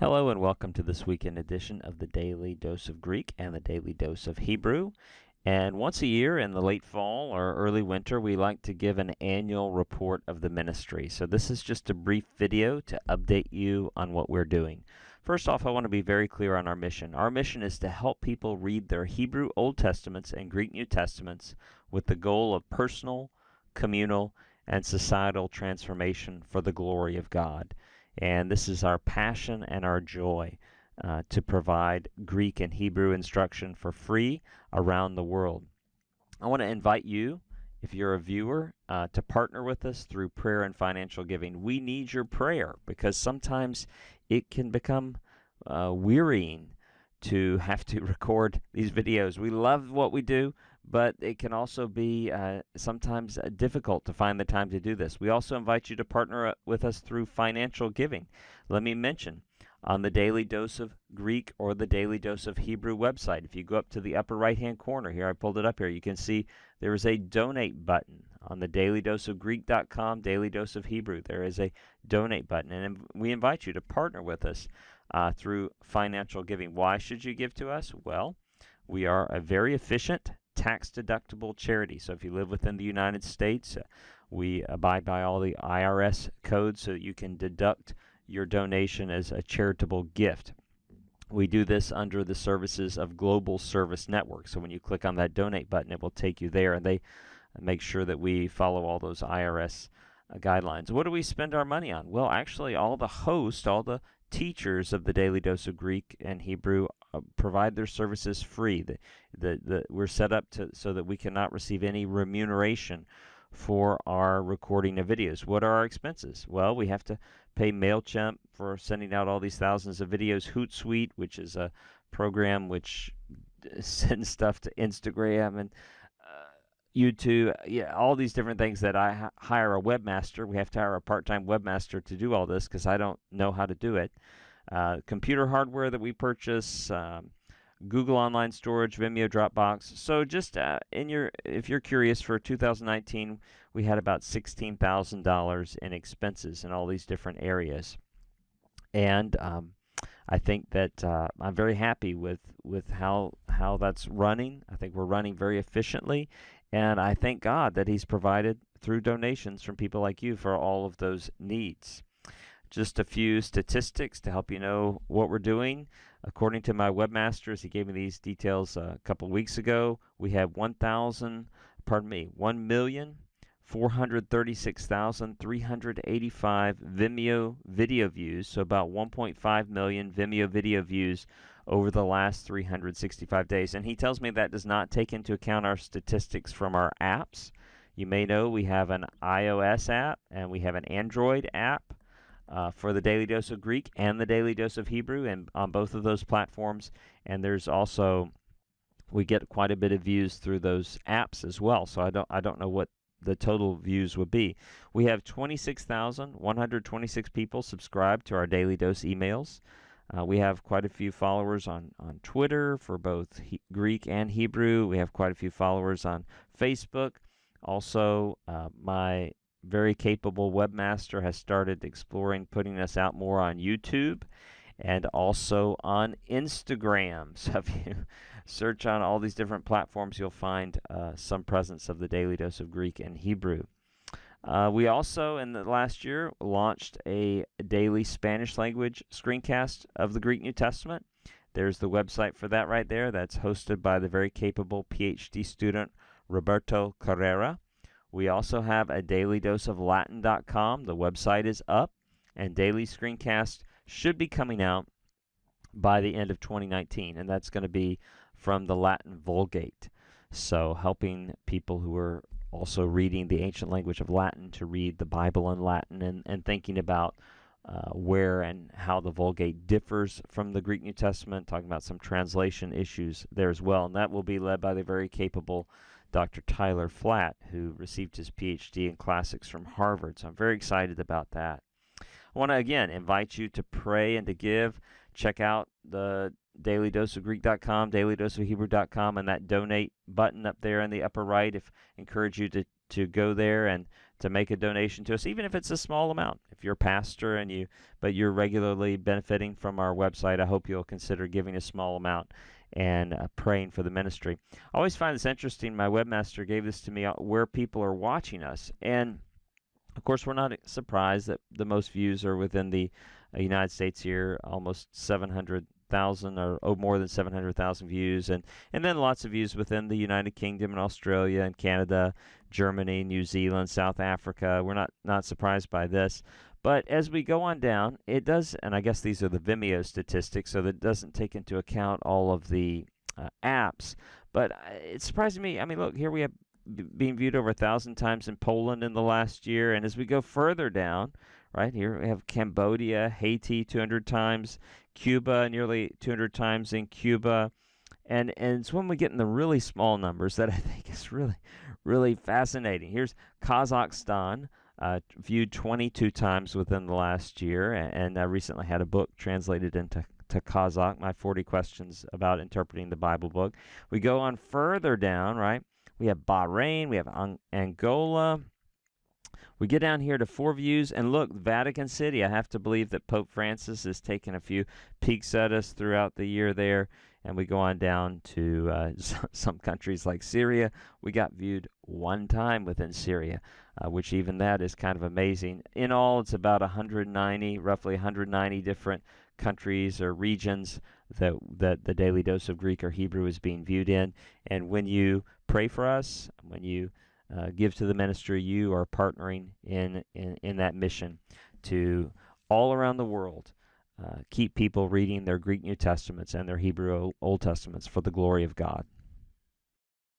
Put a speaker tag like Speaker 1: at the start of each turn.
Speaker 1: Hello and welcome to this weekend edition of the Daily Dose of Greek and the Daily Dose of Hebrew. And once a year in the late fall or early winter, we like to give an annual report of the ministry. So this is just a brief video to update you on what we're doing. First off, I want to be very clear on our mission. Our mission is to help people read their Hebrew Old Testaments and Greek New Testaments with the goal of personal, communal, and societal transformation for the glory of God. And this is our passion and our joy to provide Greek and Hebrew instruction for free around the world. I want to invite you, if you're a viewer, to partner with us through prayer and financial giving. We need your prayer because sometimes it can become wearying to have to record these videos. We love what we do, but it can also be sometimes difficult to find the time to do this. We also invite you to partner with us through financial giving. Let me mention, on the Daily Dose of Greek or the Daily Dose of Hebrew website, if you go up to the upper right-hand corner here, I pulled it up here, you can see there is a donate button. On the dailydoseofgreek.com, Daily Dose of Hebrew, there is a donate button, and we invite you to partner with us through financial giving. Why should you give to us? Well, we are a very efficient, tax-deductible charity. So if you live within the United States, we abide by all the IRS codes so that you can deduct your donation as a charitable gift. We do this under the services of Global Service Network. So when you click on that donate button, it will take you there, and they make sure that we follow all those IRS guidelines. What do we spend our money on? Well, actually, all the hosts, all the teachers of the Daily Dose of Greek and Hebrew provide their services free. We're set up so that we cannot receive any remuneration for our recording of videos. What are our expenses? Well, we have to pay MailChimp for sending out all these thousands of videos, Hootsuite, which is a program which sends stuff to Instagram and YouTube, all these different things that I hire a webmaster. We have to hire a part-time webmaster to do all this because I don't know how to do it. Computer hardware that we purchase, Google Online Storage, Vimeo, Dropbox. So just if you're curious, for 2019, we had about $16,000 in expenses in all these different areas. And I think that I'm very happy with how that's running. I think we're running very efficiently. And I thank God that He's provided through donations from people like you for all of those needs. Just a few statistics to help you know what we're doing. According to my webmasters, he gave me these details a couple weeks ago. We have 1,436,385 Vimeo video views, so about 1.5 million Vimeo video views over the last 365 days. And he tells me that does not take into account our statistics from our apps. You may know we have an iOS app and we have an Android app for the Daily Dose of Greek and the Daily Dose of Hebrew, and on both of those platforms. And there's also, we get quite a bit of views through those apps as well. So I don't know what the total views would be. We have 26,126 people subscribed to our Daily Dose emails. We have quite a few followers on Twitter for both Greek and Hebrew. We have quite a few followers on Facebook. Also, my very capable webmaster has started exploring putting us out more on YouTube and also on Instagram. So if you search on all these different platforms, you'll find some presence of the Daily Dose of Greek and Hebrew. We also, in the last year, launched a daily Spanish language screencast of the Greek New Testament. There's the website for that right there. That's hosted by the very capable PhD student Roberto Carrera. We also have a dailydoseoflatin.com. The website is up, and daily screencast should be coming out by the end of 2019, and that's going to be from the Latin Vulgate. So helping people who are also reading the ancient language of Latin to read the Bible in Latin, and thinking about where and how the Vulgate differs from the Greek New Testament, talking about some translation issues there as well. And that will be led by the very capable Dr. Tyler Flatt, who received his PhD in classics from Harvard. So I'm very excited about that. I want to, again, invite you to pray and to give. Check out the dailydoseofgreek.com, dailydoseofhebrew.com, and that donate button up there in the upper right. Encourage you to go there and to make a donation to us, even if it's a small amount. If you're a pastor but you're regularly benefiting from our website, I hope you'll consider giving a small amount and praying for the ministry. I always find this interesting. My webmaster gave this to me where people are watching us, and of course, we're not surprised that the most views are within the United States here, almost 700,000 or more than 700,000 views, and then lots of views within the United Kingdom and Australia and Canada, Germany, New Zealand, South Africa. We're not surprised by this. But as we go on down, it does, and I guess these are the Vimeo statistics, so that doesn't take into account all of the apps. But it surprised me. I mean, look, here we have being viewed over 1,000 times in Poland in the last year. And as we go further down, right here, we have Cambodia, Haiti, 200 times, Cuba, nearly 200 times in Cuba. And it's when we get in the really small numbers that I think is really, really fascinating. Here's Kazakhstan, viewed 22 times within the last year. And I recently had a book translated into Kazakh, my 40 questions about interpreting the Bible book. We go on further down, right? We have Bahrain, we have Angola. We get down here to 4 views, and look, Vatican City. I have to believe that Pope Francis has taken a few peeks at us throughout the year there. And we go on down to some countries like Syria. We got viewed 1 time within Syria, which even that is kind of amazing. In all, it's about roughly 190 different countries or regions that the Daily Dose of Greek or Hebrew is being viewed in. And when you pray for us, when you give to the ministry, you are partnering in that mission to all around the world keep people reading their Greek New Testaments and their Hebrew Old Testaments for the glory of God.